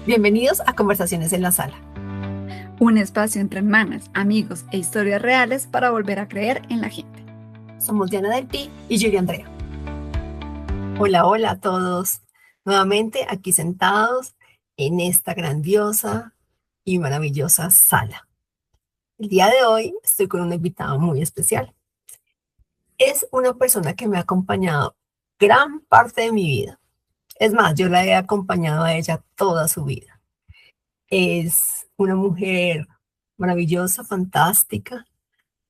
Bienvenidos a Conversaciones en la Sala. Un espacio entre hermanas, amigos e historias reales para volver a creer en la gente. Somos Diana del Pi y Yuri Andrea. Hola, hola a todos. Nuevamente aquí sentados en esta grandiosa y maravillosa sala. El día de hoy estoy con un invitado muy especial. Es una persona que me ha acompañado gran parte de mi vida. Es más, yo la he acompañado a ella toda su vida. Es una mujer maravillosa, fantástica.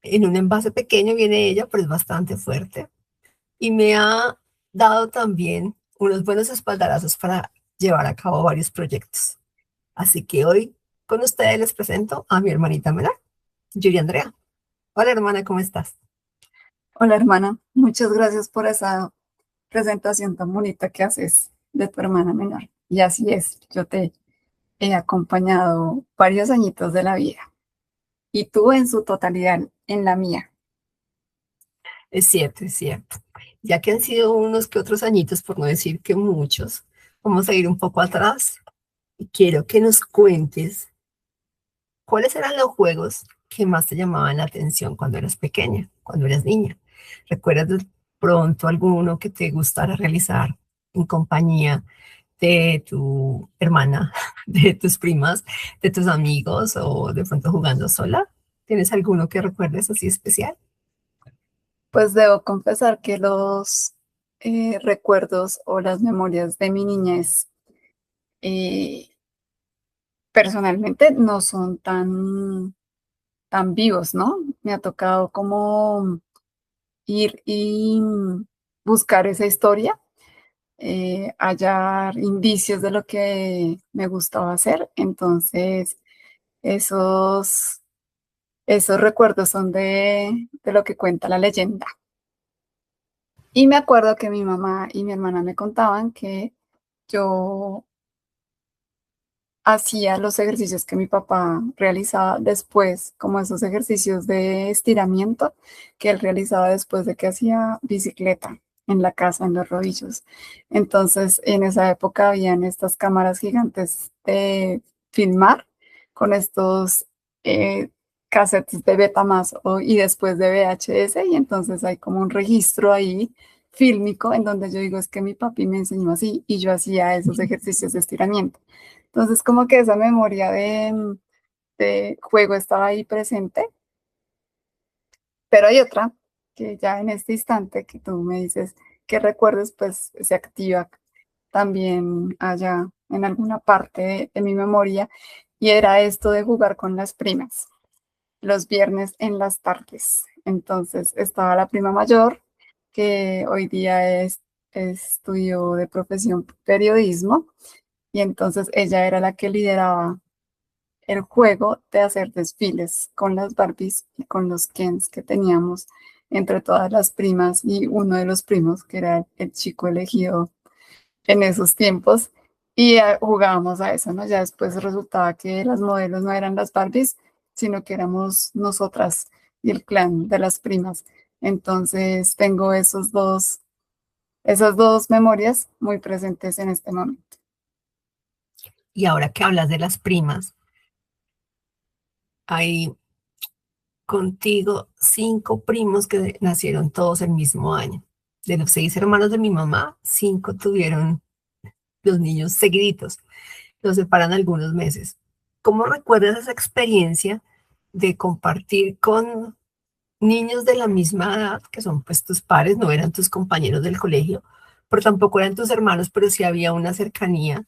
En un envase pequeño viene ella, pero es bastante fuerte. Y me ha dado también unos buenos espaldarazos para llevar a cabo varios proyectos. Así que hoy con ustedes les presento a mi hermanita menor, Yuri Andrea. Hola hermana, ¿cómo estás? Hola hermana, muchas gracias por esa presentación tan bonita que haces de tu hermana menor. Y así es, yo te he acompañado varios añitos de la vida y tú en su totalidad en la mía. Es cierto, es cierto. Ya que han sido unos que otros añitos, por no decir que muchos, vamos a ir un poco atrás y quiero que nos cuentes cuáles eran los juegos que más te llamaban la atención cuando eras pequeña, cuando eras niña. ¿Recuerdas de pronto alguno que te gustara realizar en compañía de tu hermana, de tus primas, de tus amigos o de pronto jugando sola? ¿Tienes alguno que recuerdes así especial? Pues debo confesar que los recuerdos o las memorias de mi niñez eh, personalmente no son tan vivos, ¿no? Me ha tocado como ir y buscar esa historia, hallar indicios de lo que me gustaba hacer. Entonces, esos, esos recuerdos son de lo que cuenta la leyenda. Y me acuerdo que mi mamá y mi hermana me contaban que yo hacía los ejercicios que mi papá realizaba después, como esos ejercicios de estiramiento que él realizaba después de que hacía bicicleta en la casa, en los rodillos. Entonces, en esa época habían estas cámaras gigantes de filmar con estos eh, cassettes de Betamax y después de VHS, y entonces hay como un registro ahí fílmico en donde yo digo, es que mi papi me enseñó así y yo hacía esos ejercicios de estiramiento. Entonces, como que esa memoria de juego estaba ahí presente, pero hay otra que ya en este instante que tú me dices que recuerdes, pues se activa también allá en alguna parte de mi memoria, y era esto de jugar con las primas los viernes en las tardes. Entonces, estaba la prima mayor, que hoy día estudió de profesión periodismo, y entonces ella era la que lideraba el juego de hacer desfiles con las Barbies y con los Kens que teníamos entre todas las primas y uno de los primos, que era el chico elegido en esos tiempos, y jugábamos a eso, ¿no? Ya después resultaba que las modelos no eran las Barbies, sino que éramos nosotras y el clan de las primas. Entonces tengo esas dos memorias muy presentes en este momento. Y ahora que hablas de las primas, hay contigo 5 primos que nacieron todos el mismo año. De los 6 hermanos de mi mamá, 5 tuvieron los niños seguiditos. Los separan algunos meses. ¿Cómo recuerdas esa experiencia de compartir con niños de la misma edad, que son pues tus pares, no eran tus compañeros del colegio, pero tampoco eran tus hermanos, pero sí había una cercanía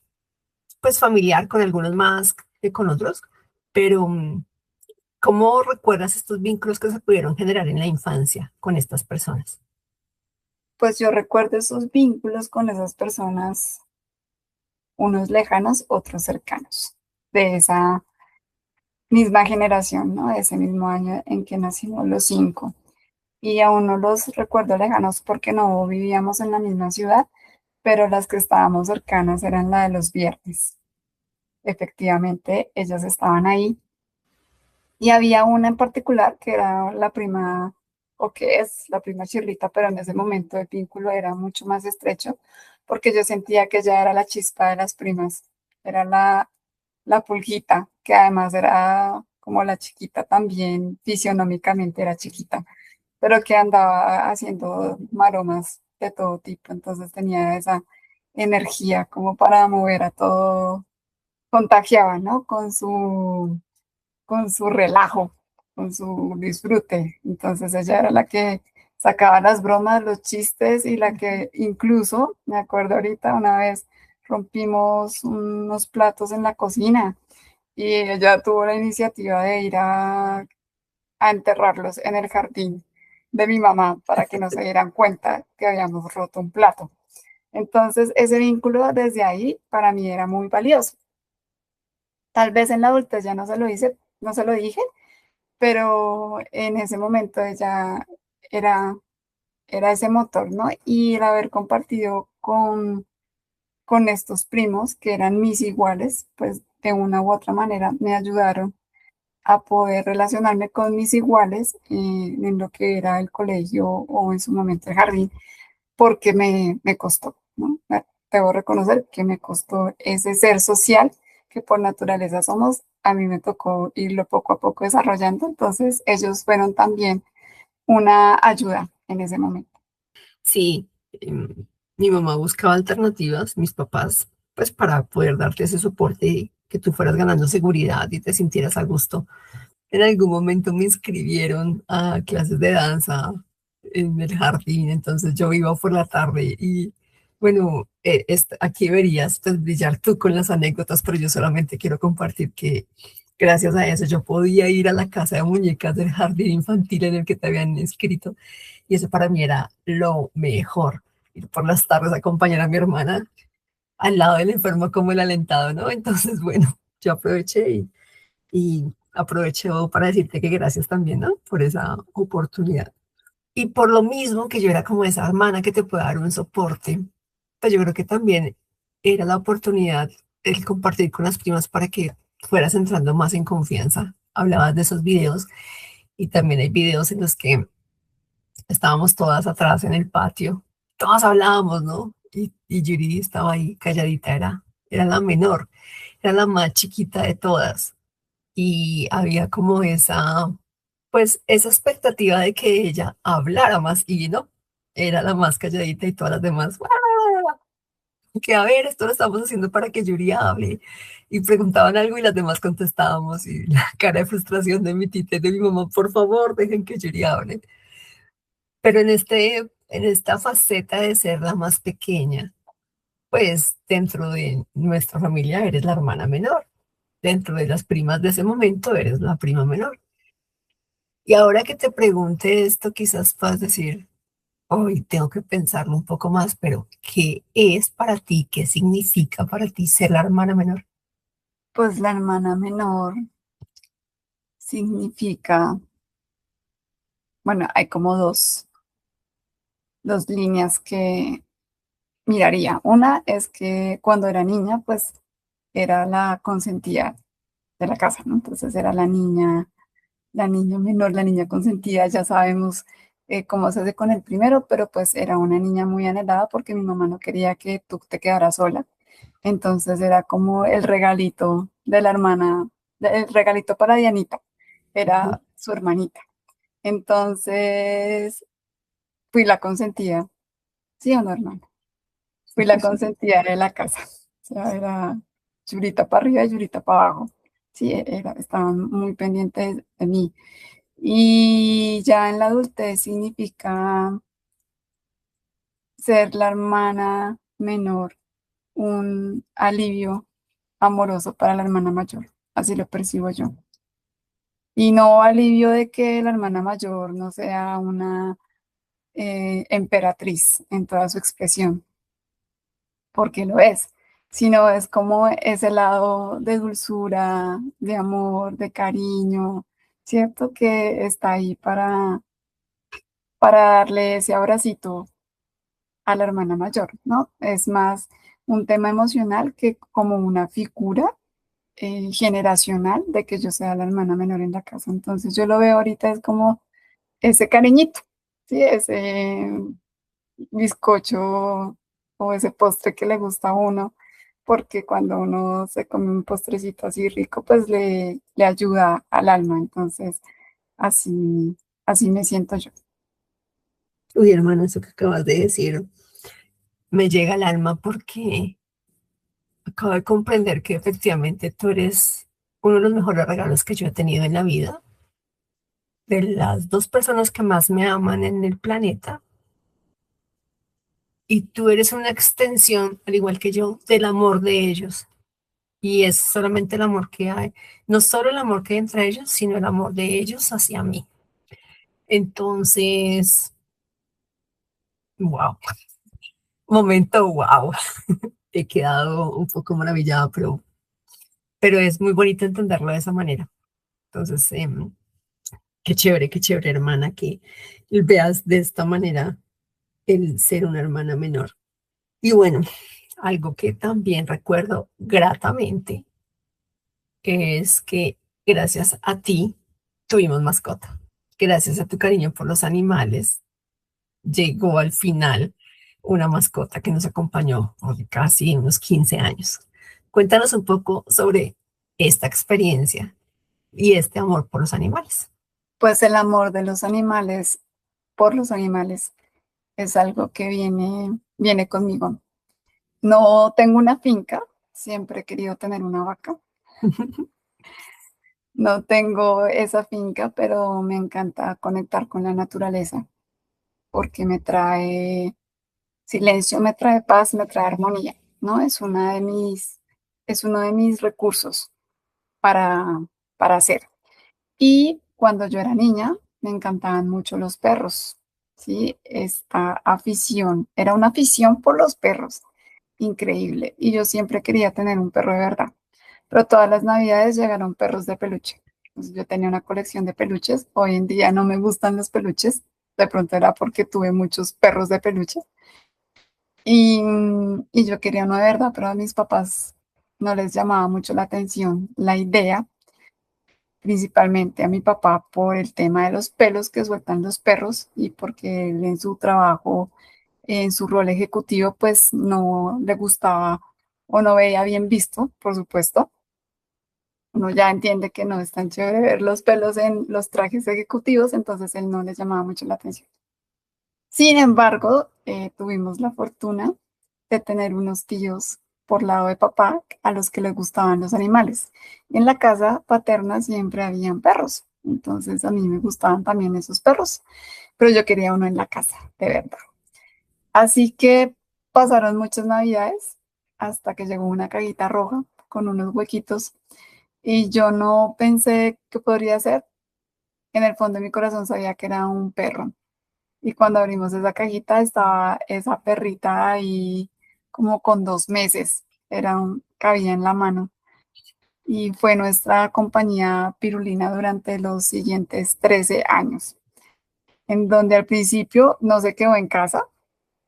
pues familiar con algunos más que con otros, pero ¿cómo recuerdas estos vínculos que se pudieron generar en la infancia con estas personas? Pues yo recuerdo esos vínculos con esas personas, unos lejanos, otros cercanos, de esa misma generación, ¿no? De ese mismo año en que nacimos los cinco. Y aún no los recuerdo lejanos porque no vivíamos en la misma ciudad, pero las que estábamos cercanas eran la de los viernes. Efectivamente, ellas estaban ahí. Y había una en particular que era la prima, o que es la prima Chirlita, pero en ese momento el vínculo era mucho más estrecho, porque yo sentía que ella era la chispa de las primas, era la Pulguita, que además era como la chiquita también, fisionómicamente era chiquita, pero que andaba haciendo maromas de todo tipo, entonces tenía esa energía como para mover a todo, contagiaba, ¿no? Con su relajo, con su disfrute. Entonces ella era la que sacaba las bromas, los chistes y la que incluso, me acuerdo ahorita, una vez rompimos unos platos en la cocina y ella tuvo la iniciativa de ir a enterrarlos en el jardín de mi mamá para que no se dieran cuenta que habíamos roto un plato. Entonces, ese vínculo desde ahí para mí era muy valioso. Tal vez en la adultez ya no se lo hice, no se lo dije, pero en ese momento ella era, era ese motor, ¿no? Y el haber compartido con estos primos que eran mis iguales, pues de una u otra manera me ayudaron a poder relacionarme con mis iguales en lo que era el colegio o en su momento el jardín, porque me costó, ¿no? Debo reconocer que me costó ese ser social que por naturaleza somos. A mí me tocó irlo poco a poco desarrollando, entonces ellos fueron también una ayuda en ese momento. Sí, mi mamá buscaba alternativas, mis papás, pues para poder darte ese soporte y que tú fueras ganando seguridad y te sintieras a gusto. En algún momento me inscribieron a clases de danza en el jardín, entonces yo iba por la tarde y bueno, aquí verías pues, brillar tú con las anécdotas, pero yo solamente quiero compartir que gracias a eso yo podía ir a la casa de muñecas del jardín infantil en el que te habían inscrito y eso para mí era lo mejor. Ir por las tardes a acompañar a mi hermana al lado del enfermo como el alentado, ¿no? Entonces, bueno, yo aproveché y aprovecho para decirte que gracias también, ¿no? Por esa oportunidad. Y por lo mismo que yo era como esa hermana que te puede dar un soporte, pues yo creo que también era la oportunidad el compartir con las primas para que fueras entrando más en confianza. Hablabas de esos videos y también hay videos en los que estábamos todas atrás en el patio, todas hablábamos, ¿no? Y Yuri estaba ahí calladita, era la menor, era la más chiquita de todas y había como esa, pues esa expectativa de que ella hablara más y no, era la más calladita y todas las demás, "Ah", que a ver, esto lo estamos haciendo para que Yuri hable. Y preguntaban algo y las demás contestábamos y la cara de frustración de mi tita y de mi mamá, por favor, dejen que Yuri hable. Pero en esta faceta de ser la más pequeña, pues dentro de nuestra familia eres la hermana menor. Dentro de las primas de ese momento eres la prima menor. Y ahora que te pregunte esto, quizás puedas decir, hoy tengo que pensarlo un poco más, pero ¿qué es para ti? ¿Qué significa para ti ser la hermana menor? Pues la hermana menor significa, bueno, hay como dos líneas que miraría. Una es que cuando era niña, pues era la consentida de la casa, ¿no? Entonces era la niña menor, la niña consentida, ya sabemos cómo se hace con el primero, pero pues era una niña muy anhelada porque mi mamá no quería que tú te quedaras sola. Entonces era como el regalito de la hermana, el regalito para Dianita, Ujú. era su hermanita. Entonces fui la consentida, ¿sí o no, hermana? Fui la consentida de la casa. O sea, era Yurita para arriba y Yurita para abajo. Sí, estaban muy pendientes de mí. Y ya en la adultez significa ser la hermana menor, un alivio amoroso para la hermana mayor. Así lo percibo yo. Y no alivio de que la hermana mayor no sea una emperatriz en toda su expresión, porque lo es, sino es como ese lado de dulzura, de amor, de cariño, ¿cierto? Que está ahí para darle ese abracito a la hermana mayor, ¿no? Es más un tema emocional que como una figura generacional de que yo sea la hermana menor en la casa. Entonces yo lo veo ahorita es como ese cariñito, ¿sí? Ese bizcocho o ese postre que le gusta a uno porque cuando uno se come un postrecito así rico, pues le ayuda al alma. Entonces, así, así me siento yo. Uy, hermano, eso que acabas de decir me llega al alma porque acabo de comprender que efectivamente tú eres uno de los mejores regalos que yo he tenido en la vida, de las dos personas que más me aman en el planeta, y tú eres una extensión, al igual que yo, del amor de ellos. Y es solamente el amor que hay, no solo el amor que hay entre ellos, sino el amor de ellos hacia mí. Entonces, wow, momento wow. He quedado un poco maravillada, pero es muy bonito entenderlo de esa manera. Entonces, qué chévere, hermana, que veas de esta manera el ser una hermana menor. Y bueno, algo que también recuerdo gratamente es que gracias a ti tuvimos mascota. Gracias a tu cariño por los animales, llegó al final una mascota que nos acompañó por casi unos 15 años. Cuéntanos un poco sobre esta experiencia y este amor por los animales. Pues el amor de los animales por los animales es algo que viene conmigo. No tengo una finca, siempre he querido tener una vaca. No tengo esa finca, pero me encanta conectar con la naturaleza porque me trae silencio, me trae paz, me trae armonía, ¿no? Es uno de mis recursos para, para hacer. Y cuando yo era niña, me encantaban mucho los perros, ¿sí? Esta afición, era una afición por los perros, increíble. Y yo siempre quería tener un perro de verdad. Pero todas las navidades llegaron perros de peluche. Entonces, yo tenía una colección de peluches. Hoy en día no me gustan los peluches. De pronto era porque tuve muchos perros de peluche. Y yo quería uno de verdad, pero a mis papás no les llamaba mucho la atención la idea, principalmente a mi papá por el tema de los pelos que sueltan los perros y porque él en su trabajo, en su rol ejecutivo, pues no le gustaba o no veía bien visto, por supuesto. Uno ya entiende que no es tan chévere ver los pelos en los trajes ejecutivos, entonces él no les llamaba mucho la atención. Sin embargo, tuvimos la fortuna de tener unos tíos por lado de papá a los que les gustaban los animales. Y en la casa paterna siempre habían perros, entonces a mí me gustaban también esos perros, pero yo quería uno en la casa, de verdad. Así que pasaron muchas navidades hasta que llegó una cajita roja con unos huequitos y yo no pensé qué podría ser. En el fondo de mi corazón sabía que era un perro. Y cuando abrimos esa cajita estaba esa perrita ahí como con 2 meses. Cabía en la mano. Y fue nuestra compañía pirulina durante los siguientes 13 años, en donde al principio no se quedó en casa,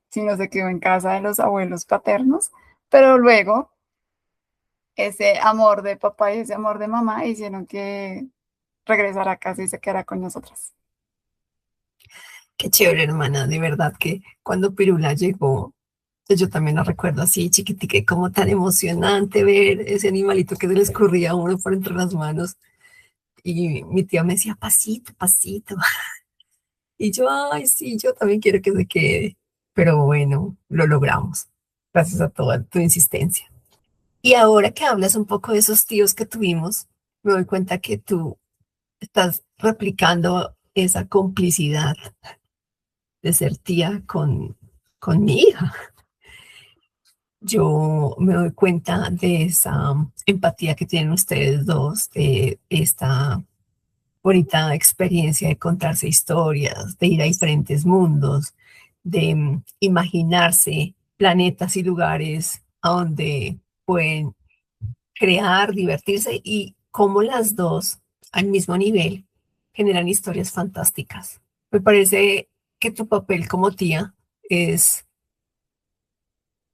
sino se quedó en casa de los abuelos paternos, pero luego ese amor de papá y ese amor de mamá hicieron que regresara a casa y se quedara con nosotras. Qué chévere, hermana, de verdad que cuando Pirula llegó, pues yo también la recuerdo así, chiquitica, y como tan emocionante ver ese animalito que se le escurría a uno por entre las manos. Y mi tía me decía, pasito, pasito. Y yo, ay, sí, yo también quiero que se quede. Pero bueno, lo logramos, gracias a toda tu insistencia. Y ahora que hablas un poco de esos tíos que tuvimos, me doy cuenta que tú estás replicando esa complicidad de ser tía con mi hija. Yo me doy cuenta de esa empatía que tienen ustedes dos, de esta bonita experiencia de contarse historias, de ir a diferentes mundos, de imaginarse planetas y lugares a donde pueden crear, divertirse y cómo las dos al mismo nivel generan historias fantásticas. Me parece que tu papel como tía es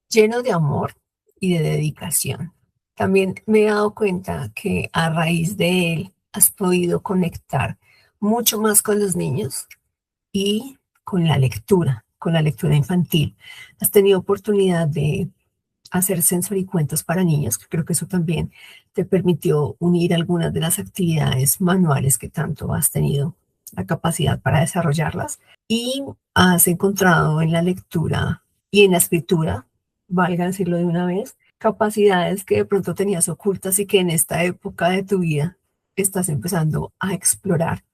lleno de amor y de dedicación. También me he dado cuenta que a raíz de él has podido conectar mucho más con los niños y con la lectura infantil. Has tenido oportunidad de hacer sensoricuentos para niños, que creo que eso también te permitió unir algunas de las actividades manuales que tanto has tenido la capacidad para desarrollarlas. Y has encontrado en la lectura y en la escritura, valga decirlo de una vez, capacidades que de pronto tenías ocultas y que en esta época de tu vida estás empezando a explorar.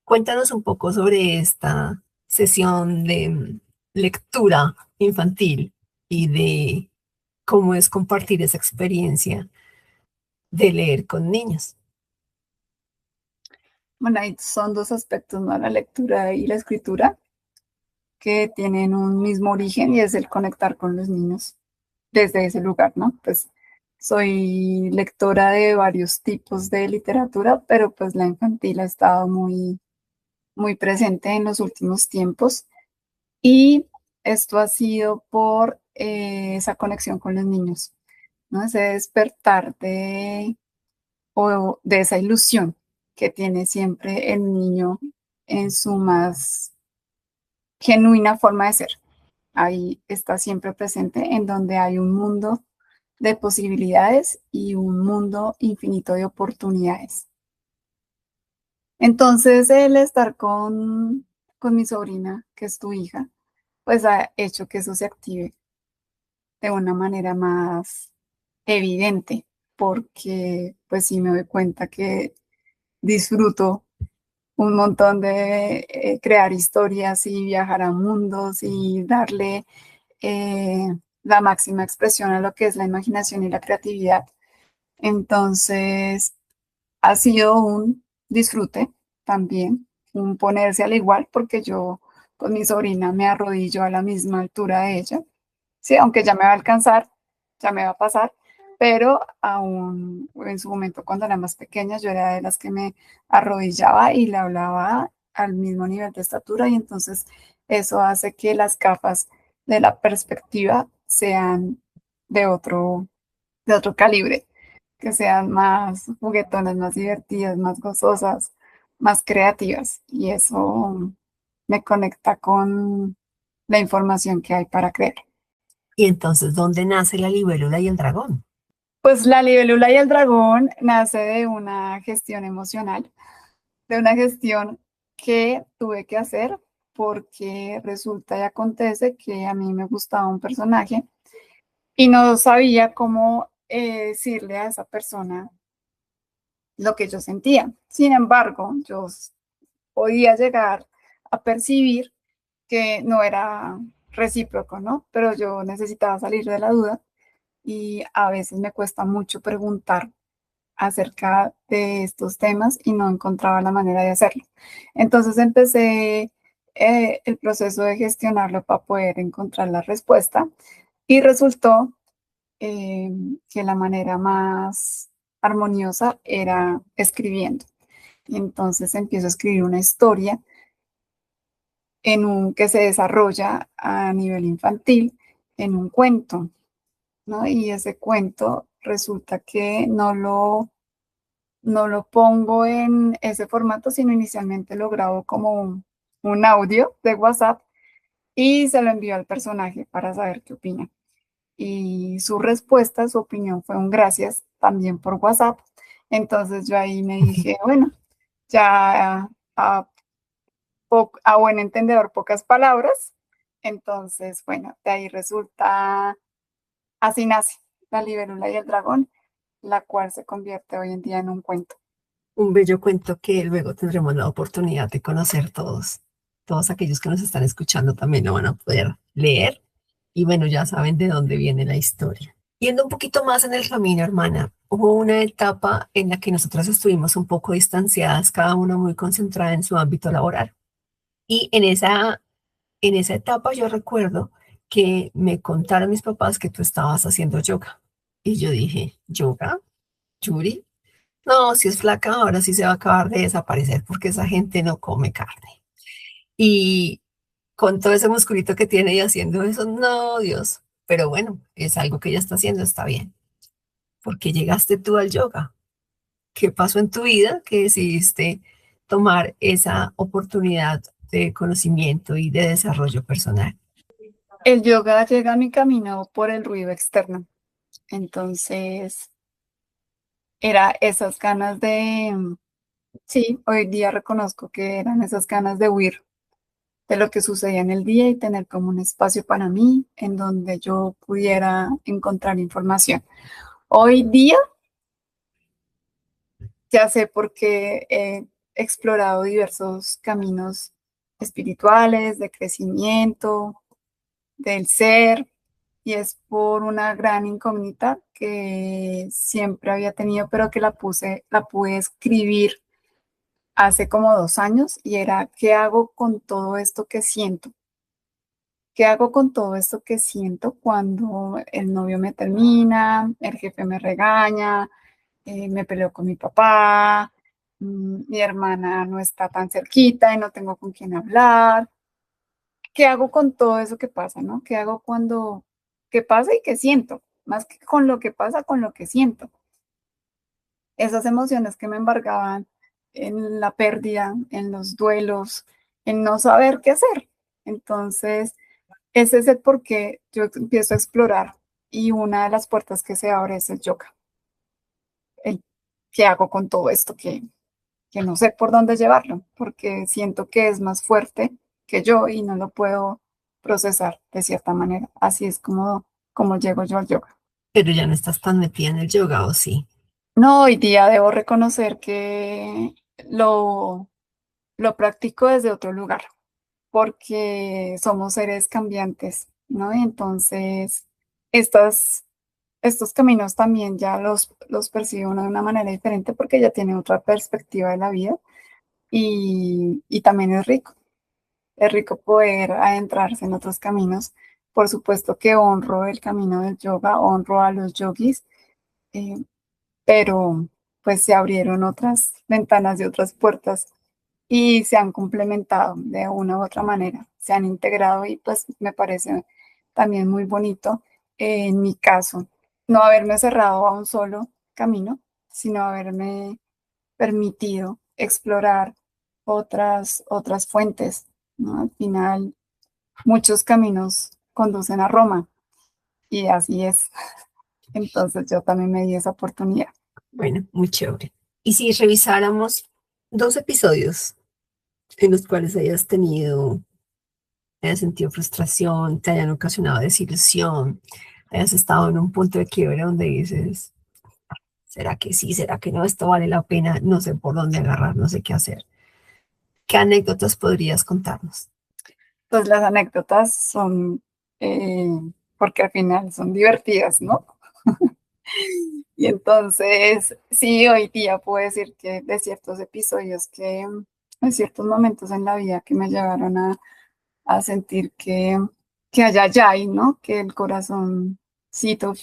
Cuéntanos un poco sobre esta sesión de lectura infantil y de cómo es compartir esa experiencia de leer con niños. Bueno, ahí son dos aspectos, ¿no? La lectura y la escritura, que tienen un mismo origen y es el conectar con los niños desde ese lugar, ¿no? Pues soy lectora de varios tipos de literatura, pero pues la infantil ha estado muy presente en los últimos tiempos y esto ha sido por esa conexión con los niños, ¿no? Ese despertar o de esa ilusión que tiene siempre el niño en su más genuina forma de ser. Ahí está siempre presente en donde hay un mundo de posibilidades y un mundo infinito de oportunidades. Entonces, el estar con mi sobrina, que es tu hija, pues ha hecho que eso se active de una manera más evidente, porque pues sí me doy cuenta que disfruto un montón de crear historias y viajar a mundos y darle la máxima expresión a lo que es la imaginación y la creatividad. Entonces, ha sido un disfrute también, un ponerse al igual, porque yo con mi sobrina me arrodillo a la misma altura de ella. Sí, aunque ya me va a alcanzar, ya me va a pasar, pero aún en su momento cuando era más pequeña, yo era de las que me arrodillaba y le hablaba al mismo nivel de estatura y entonces eso hace que las capas de la perspectiva sean de otro calibre, que sean más juguetonas, más divertidas, más gozosas, más creativas y eso me conecta con la información que hay para crear. Y entonces, ¿dónde nace la libélula y el dragón? Pues la libélula y el dragón nace de una gestión emocional, de una gestión que tuve que hacer porque resulta y acontece que a mí me gustaba un personaje y no sabía cómo decirle a esa persona lo que yo sentía. Sin embargo, podía llegar a percibir que no era recíproco, ¿no? Pero yo necesitaba salir de la duda y a veces me cuesta mucho preguntar acerca de estos temas y no encontraba la manera de hacerlo. Entonces empecé el proceso de gestionarlo para poder encontrar la respuesta y resultó eh, que la manera más armoniosa era escribiendo. Y entonces empiezo a escribir una historia que se desarrolla a nivel infantil en un cuento, ¿no? Y ese cuento resulta que no lo pongo en ese formato, sino inicialmente lo grabo como un audio de WhatsApp y se lo envío al personaje para saber qué opina. Y su respuesta, su opinión fue un gracias también por WhatsApp. Entonces yo ahí me dije, bueno, ya a buen entendedor, pocas palabras. Entonces, bueno, de ahí resulta, así nace La Libélula y el Dragón, la cual se convierte hoy en día en un cuento. Un bello cuento que luego tendremos la oportunidad de conocer todos. Todos aquellos que nos están escuchando también lo van a poder leer. Y bueno, ya saben de dónde viene la historia. Yendo un poquito más en el camino, hermana, hubo una etapa en la que nosotras estuvimos un poco distanciadas, cada una muy concentrada en su ámbito laboral. Y en esa etapa yo recuerdo que me contaron mis papás que tú estabas haciendo yoga. Y yo dije, ¿yoga? ¿Yuri? No, si es flaca, ahora sí se va a acabar de desaparecer porque esa gente no come carne. Y con todo ese musculito que tiene y haciendo eso, no, Dios. Pero bueno, es algo que ella está haciendo, está bien. ¿Por qué llegaste tú al yoga? ¿Qué pasó en tu vida que decidiste tomar esa oportunidad de conocimiento y de desarrollo personal? El yoga llega a mi camino por el ruido externo. Entonces, era esas ganas de, sí, hoy día reconozco que eran esas ganas de huir de lo que sucedía en el día y tener como un espacio para mí en donde yo pudiera encontrar información. Hoy día ya sé por qué he explorado diversos caminos espirituales, de crecimiento, del ser, y es por una gran incógnita que siempre había tenido, pero que la pude escribir hace como 2 años, y era, ¿qué hago con todo esto que siento? ¿Qué hago con todo esto que siento cuando el novio me termina, el jefe me regaña, me peleo con mi papá, mi hermana no está tan cerquita y no tengo con quién hablar? ¿Qué hago con todo eso que pasa, no? ¿Qué hago cuando, qué pasa y qué siento? Más que con lo que pasa, con lo que siento. Esas emociones que me embargaban en la pérdida, en los duelos, en no saber qué hacer. Entonces, ese es el por qué yo empiezo a explorar, y una de las puertas que se abre es el yoga. El, ¿qué hago con todo esto que no sé por dónde llevarlo? Porque siento que es más fuerte que yo y no lo puedo procesar de cierta manera. Así es como llego yo al yoga. Pero ya no estás tan metida en el yoga, ¿o sí? No, hoy día debo reconocer que lo practico desde otro lugar, porque somos seres cambiantes, ¿no? Y entonces, estas, estos caminos también ya los percibe uno de una manera diferente porque ya tiene otra perspectiva de la vida, y también es rico. Es rico poder adentrarse en otros caminos. Por supuesto que honro el camino del yoga, honro a los yogis, eh, pero pues se abrieron otras ventanas y otras puertas y se han complementado de una u otra manera, se han integrado, y pues me parece también muy bonito, en mi caso, no haberme cerrado a un solo camino, sino haberme permitido explorar otras fuentes, ¿no? Al final, muchos caminos conducen a Roma, y así es. Entonces yo también me di esa oportunidad. Bueno, muy chévere. Y si revisáramos dos episodios en los cuales hayas sentido frustración, te hayan ocasionado desilusión, hayas estado en un punto de quiebre donde dices, ¿será que sí? ¿Será que no? Esto vale la pena, no sé por dónde agarrar, no sé qué hacer. ¿Qué anécdotas podrías contarnos? Pues las anécdotas son, eh, porque al final son divertidas, ¿no? Y entonces, sí, hoy día puedo decir que de ciertos episodios en ciertos momentos en la vida que me llevaron a sentir que allá ya hay, ¿no? Que el corazoncito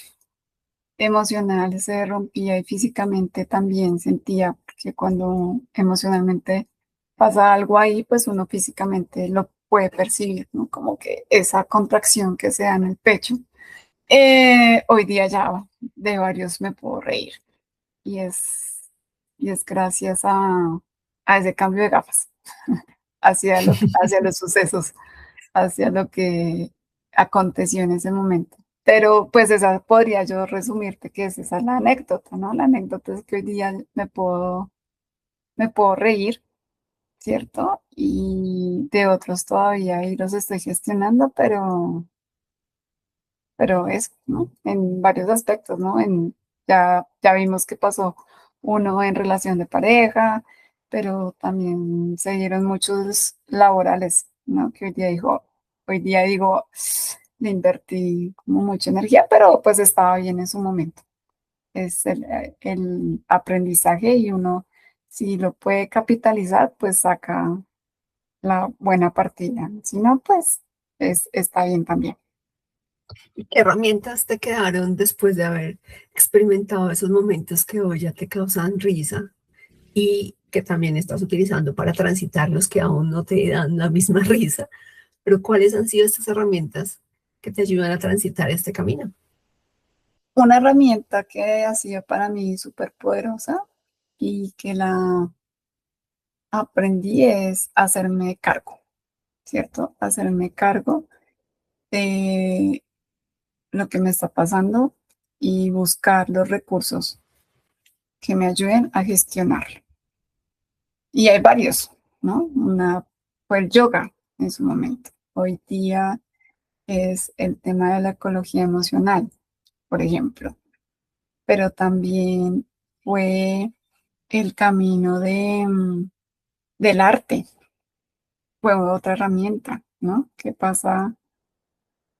emocional se rompía, y físicamente también sentía, porque cuando emocionalmente pasa algo ahí, pues uno físicamente lo puede percibir, ¿no? Como que esa contracción que se da en el pecho. Hoy día ya de varios me puedo reír, y es gracias a ese cambio de gafas hacia los sucesos, hacia lo que aconteció en ese momento. Pero pues esa podría yo resumirte que es esa la anécdota, ¿no? La anécdota es que hoy día me puedo reír, ¿cierto? Y de otros todavía ahí los estoy gestionando, pero es, ¿no? En varios aspectos, ¿no? Ya vimos que pasó uno en relación de pareja, pero también se dieron muchos laborales, ¿no? Que hoy día digo, le invertí como mucha energía, pero pues estaba bien en su momento. Es el aprendizaje, y uno, si lo puede capitalizar, pues saca la buena partida. Si no, pues está bien también. ¿Qué herramientas te quedaron después de haber experimentado esos momentos que hoy ya te causan risa y que también estás utilizando para transitar los que aún no te dan la misma risa? Pero ¿cuáles han sido estas herramientas que te ayudan a transitar este camino? Una herramienta que ha sido para mí súper poderosa y que la aprendí es hacerme cargo, ¿cierto? Hacerme cargo de lo que me está pasando y buscar los recursos que me ayuden a gestionarlo. Y hay varios, ¿no? Una fue el yoga en su momento. Hoy día es el tema de la ecología emocional, por ejemplo, pero también fue el camino del arte, fue otra herramienta, ¿no? ¿Qué pasa?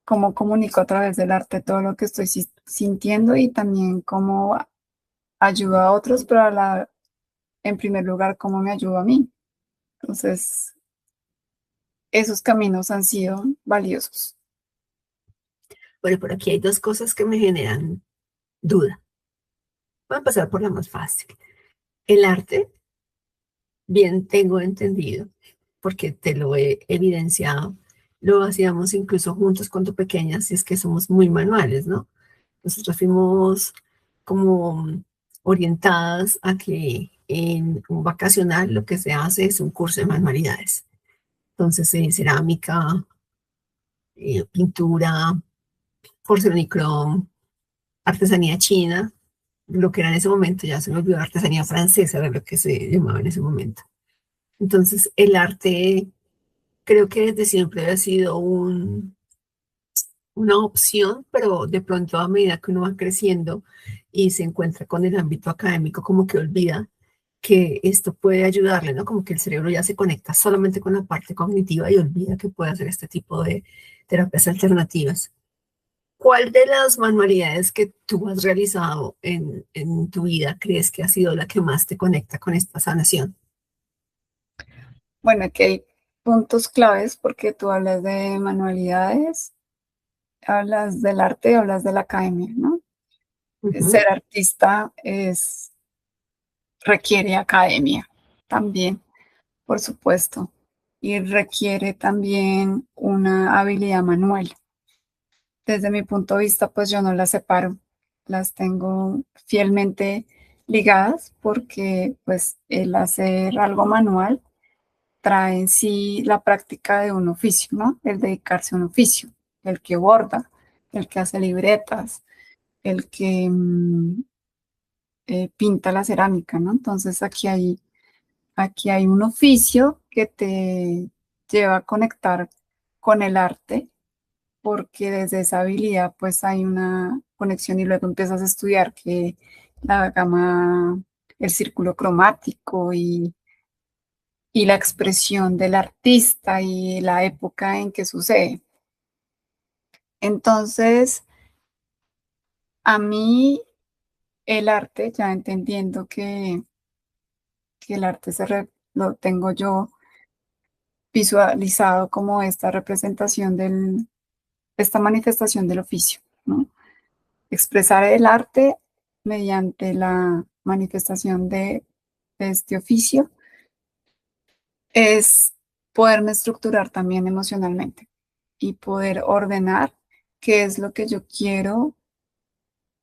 ¿Cómo comunico a través del arte todo lo que estoy sintiendo y también cómo ayuda a otros, pero en primer lugar, cómo me ayuda a mí? Entonces, esos caminos han sido valiosos. Bueno, por aquí hay dos cosas que me generan duda. Voy a empezar por la más fácil. El arte, bien tengo entendido, porque te lo he evidenciado, lo hacíamos incluso juntos cuando pequeñas, y es que somos muy manuales, ¿no? Nosotros fuimos como orientadas a que en un vacacional lo que se hace es un curso de manualidades. Entonces, cerámica, pintura, porcelanicrón, artesanía china, lo que era en ese momento, ya se me olvidó, artesanía francesa, era lo que se llamaba en ese momento. Entonces, el arte creo que desde siempre ha sido una opción, pero de pronto a medida que uno va creciendo y se encuentra con el ámbito académico, como que olvida que esto puede ayudarle, ¿no? Como que el cerebro ya se conecta solamente con la parte cognitiva y olvida que puede hacer este tipo de terapias alternativas. ¿Cuál de las manualidades que tú has realizado en tu vida crees que ha sido la que más te conecta con esta sanación? Bueno, aquí hay puntos claves porque tú hablas de manualidades, hablas del arte, hablas de la academia, ¿no? Ujú. Ser artista requiere academia también, por supuesto, y requiere también una habilidad manual. Desde mi punto de vista, pues yo no las separo, las tengo fielmente ligadas porque pues el hacer algo manual trae en sí la práctica de un oficio, ¿no? El dedicarse a un oficio, el que borda, el que hace libretas, el que pinta la cerámica, ¿no? Entonces aquí hay un oficio que te lleva a conectar con el arte, porque desde esa habilidad pues hay una conexión y luego empiezas a estudiar que la gama, el círculo cromático y la expresión del artista y la época en que sucede. Entonces, a mí el arte, ya entendiendo que el arte lo tengo yo visualizado como esta representación esta manifestación del oficio, ¿no? Expresar el arte mediante la manifestación de este oficio es poderme estructurar también emocionalmente y poder ordenar qué es lo que yo quiero,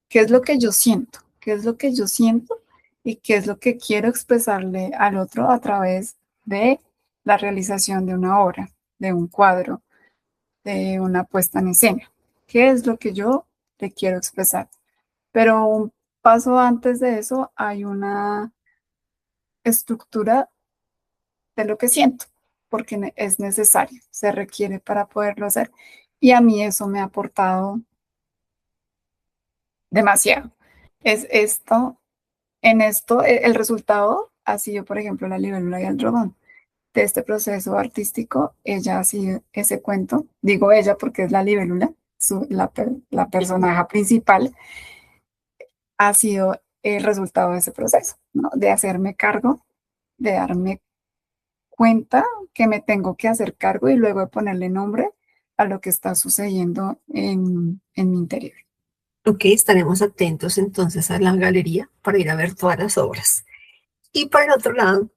qué es lo que yo siento, qué es lo que yo siento y qué es lo que quiero expresarle al otro a través de la realización de una obra, de un cuadro, de una puesta en escena. ¿Qué es lo que yo le quiero expresar? Pero un paso antes de eso hay una estructura de lo que siento, porque es necesario, se requiere para poderlo hacer. Y a mí eso me ha aportado demasiado. Es esto, en esto, el resultado ha sido, por ejemplo, la libélula y el dragón. De este proceso artístico, ella ha sido ese cuento, digo ella porque es la libélula, la personaje principal, ha sido el resultado de ese proceso, ¿no? De hacerme cargo, de darme cuenta que me tengo que hacer cargo y luego de ponerle nombre a lo que está sucediendo en mi interior. Ok, estaremos atentos entonces a la galería para ir a ver todas las obras. Y por el otro lado,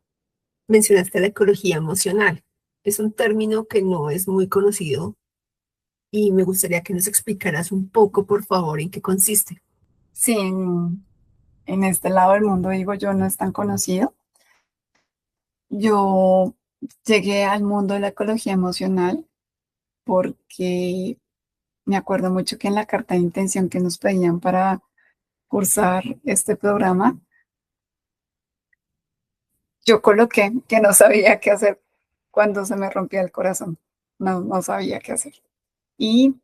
mencionaste la ecología emocional. Es un término que no es muy conocido y me gustaría que nos explicaras un poco, por favor, en qué consiste. Sí, en este lado del mundo, digo yo, no es tan conocido. Yo llegué al mundo de la ecología emocional porque Me acuerdo mucho que en la carta de intención que nos pedían para cursar este programa, yo coloqué que no sabía qué hacer cuando se me rompía el corazón. No sabía qué hacer. Y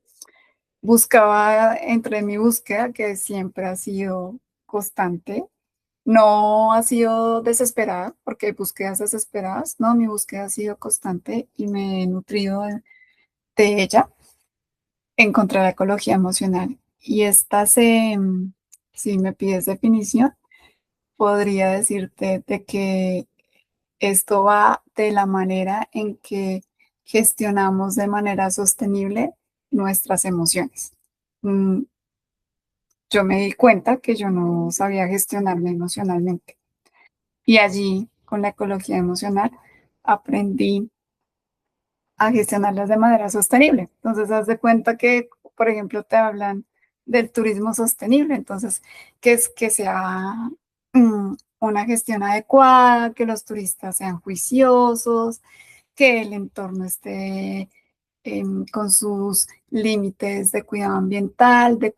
buscaba entre mi búsqueda, que siempre ha sido constante, no ha sido desesperada, porque hay búsquedas desesperadas, no, mi búsqueda ha sido constante y me he nutrido de ella. Encontré la ecología emocional. Y esta si me pides definición, podría decirte de que esto va de la manera en que gestionamos de manera sostenible nuestras emociones. Mm, Yo me di cuenta que yo no sabía gestionarme emocionalmente. Y allí, con la ecología emocional, aprendí a gestionarlas de manera sostenible. Entonces, haz de cuenta que, por ejemplo, te hablan del turismo sostenible. Entonces, que es que sea una gestión adecuada, que los turistas sean juiciosos, que el entorno esté con sus límites de cuidado ambiental, de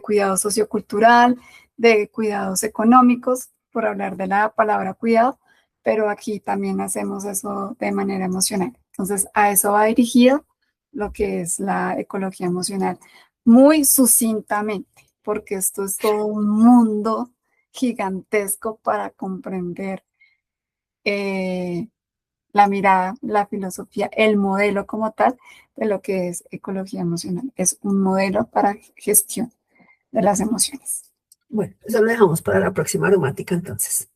cuidado sociocultural, de cuidados económicos, por hablar de la palabra cuidado, pero aquí también hacemos eso de manera emocional. Entonces, a eso va dirigido lo que es la ecología emocional, muy sucintamente, porque esto es todo un mundo gigantesco para comprender eh, la mirada, la filosofía, el modelo como tal de lo que es ecología emocional. Es un modelo para gestión de las emociones. Bueno, eso lo dejamos para la próxima aromática entonces.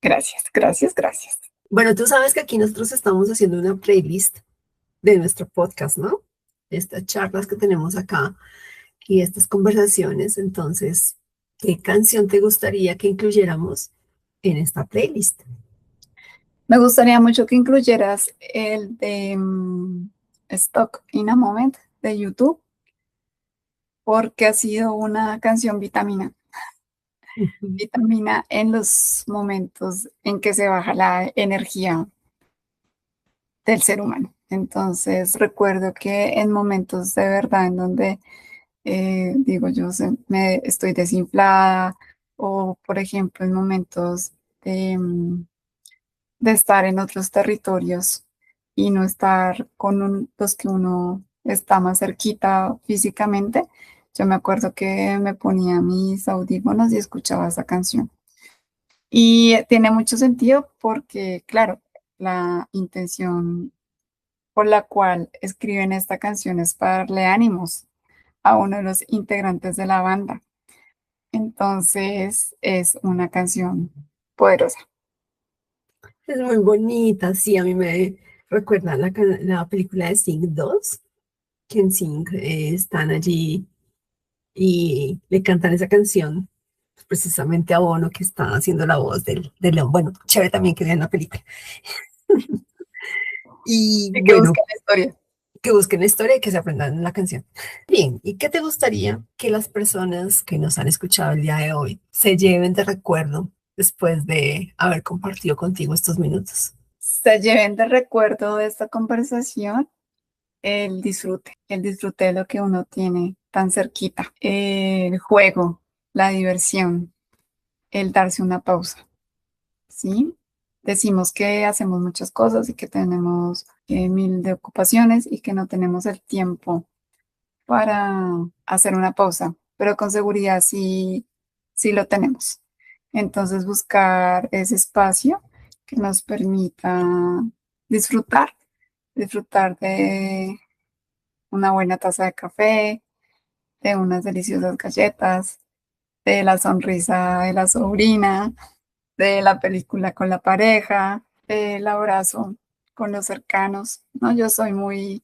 Gracias, gracias, gracias. Bueno, tú sabes que aquí nosotros estamos haciendo una playlist de nuestro podcast, ¿no? Estas charlas que tenemos acá y estas conversaciones. Entonces, ¿qué canción te gustaría que incluyéramos en esta playlist? Me gustaría mucho que incluyeras el de Stock in a Moment de YouTube, porque ha sido una canción vitamina, Ujú. vitamina en los momentos en que se baja la energía del ser humano. Entonces, recuerdo que en momentos de verdad en donde digo yo, me estoy desinflada o, por ejemplo, en momentos de estar en otros territorios y no estar con los que uno está más cerquita físicamente. Yo me acuerdo que me ponía mis audífonos y escuchaba esa canción. Y tiene mucho sentido porque, claro, la intención por la cual escriben esta canción es para darle ánimos a uno de los integrantes de la banda. Entonces es una canción poderosa. Es muy bonita, sí, a mí me recuerda la película de Sing 2, que en Sing están allí y le cantan esa canción pues, precisamente a Bono, que está haciendo la voz del león. Bueno, chévere también que vean la película. Y Y que bueno, busquen la historia. que busquen la historia y que se aprendan la canción. Bien, ¿y qué te gustaría que las personas que nos han escuchado el día de hoy se lleven de recuerdo después de haber compartido contigo estos minutos? Se lleven de recuerdo de esta conversación el disfrute de lo que uno tiene tan cerquita, el juego, la diversión, el darse una pausa, ¿sí? Decimos que hacemos muchas cosas y que tenemos mil de ocupaciones y que no tenemos el tiempo para hacer una pausa, pero con seguridad sí, sí lo tenemos. Entonces buscar ese espacio que nos permita disfrutar, disfrutar de una buena taza de café, de unas deliciosas galletas, de la sonrisa de la sobrina, de la película con la pareja, del abrazo con los cercanos. No, yo soy muy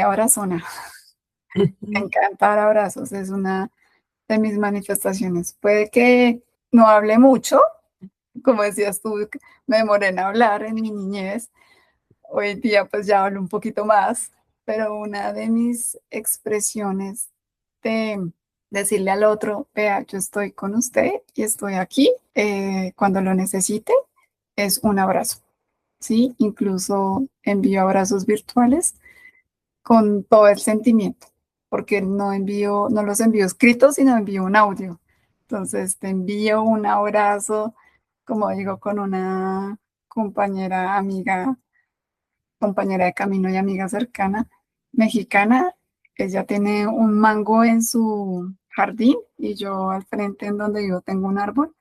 abrazona. Me encanta dar abrazos, es una de mis manifestaciones. Puede que no hable mucho, como decías tú, que me demoré en hablar en mi niñez. Hoy en día pues ya hablo un poquito más, pero una de mis expresiones de decirle al otro, vea, yo estoy con usted y estoy aquí cuando lo necesite, es un abrazo, ¿sí? Incluso envío abrazos virtuales con todo el sentimiento, porque no los envío escritos, sino envío un audio. Entonces te envío un abrazo, como digo, con una compañera, amiga, compañera de camino y amiga cercana, mexicana. Ella tiene un mango en su jardín y yo al frente en donde yo tengo un árbol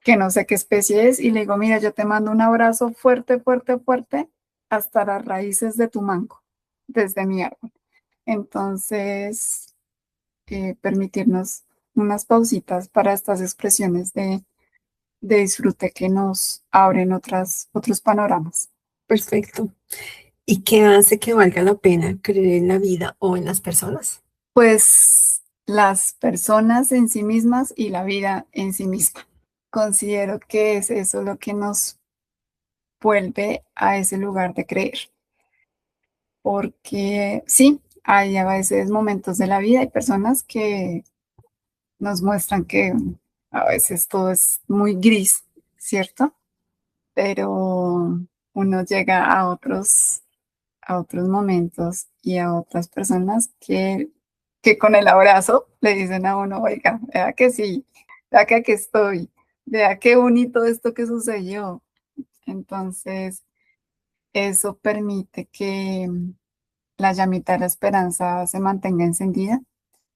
que no sé qué especie es, y le digo, mira, yo te mando un abrazo fuerte, fuerte, fuerte hasta las raíces de tu mango, desde mi árbol. Entonces, permitirnos unas pausitas para estas expresiones de disfrute que nos abren otros panoramas. Perfecto. ¿Y qué hace que valga la pena creer en la vida o en las personas? Pues las personas en sí mismas y la vida en sí misma. Considero que es eso lo que nos vuelve a ese lugar de creer. Porque sí, hay a veces momentos de la vida, hay personas que nos muestran que a veces todo es muy gris, ¿cierto? Pero uno llega a otros momentos y a otras personas que con el abrazo le dicen a uno, oiga, vea que sí, vea que aquí estoy, vea qué bonito esto que sucedió. Entonces, eso permite que la llamita de la esperanza se mantenga encendida,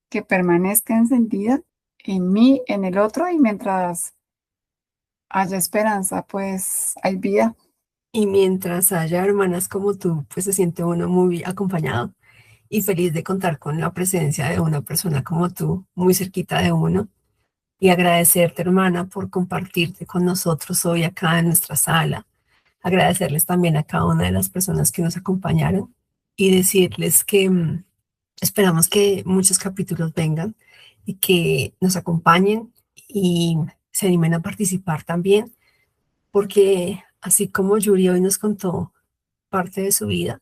que permanezca encendida en mí, en el otro, y mientras haya esperanza, pues hay vida. Y mientras haya hermanas como tú, pues se siente uno muy acompañado y feliz de contar con la presencia de una persona como tú, muy cerquita de uno. Y agradecerte, hermana, por compartirte con nosotros hoy acá en nuestra sala. Agradecerles también a cada una de las personas que nos acompañaron y decirles que esperamos que muchos capítulos vengan y que nos acompañen y se animen a participar también, porque así como Yuri hoy nos contó parte de su vida,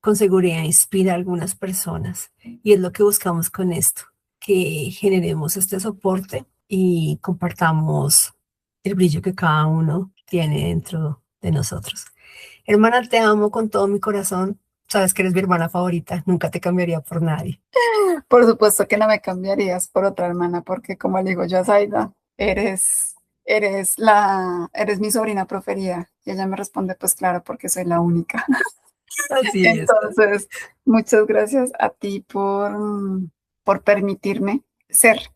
con seguridad inspira a algunas personas y es lo que buscamos con esto, que generemos este soporte y compartamos el brillo que cada uno tiene dentro de nosotros. Hermana, te amo con todo mi corazón. Sabes que eres mi hermana favorita. Nunca te cambiaría por nadie. Por supuesto que no me cambiarías por otra hermana, porque como le digo yo a Zaida, eres mi sobrina preferida. Y ella me responde, pues claro, porque soy la única. Así es. Entonces, muchas gracias a ti por permitirme ser,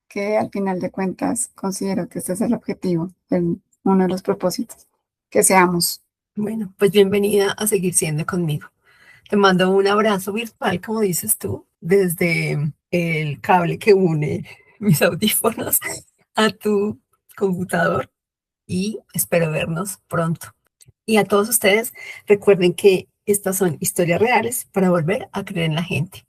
que al final de cuentas considero que este es el objetivo, uno de los propósitos, que seamos. Bueno, pues bienvenida a seguir siendo conmigo. Te mando un abrazo virtual, como dices tú, desde el cable que une mis audífonos a tu computador y espero vernos pronto. Y a todos ustedes, recuerden que estas son historias reales para volver a creer en la gente.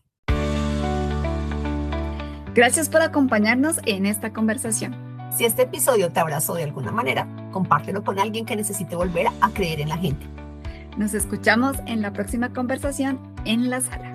Gracias por acompañarnos en esta conversación. Si este episodio te abrazó de alguna manera, compártelo con alguien que necesite volver a creer en la gente. Nos escuchamos en la próxima conversación en la sala.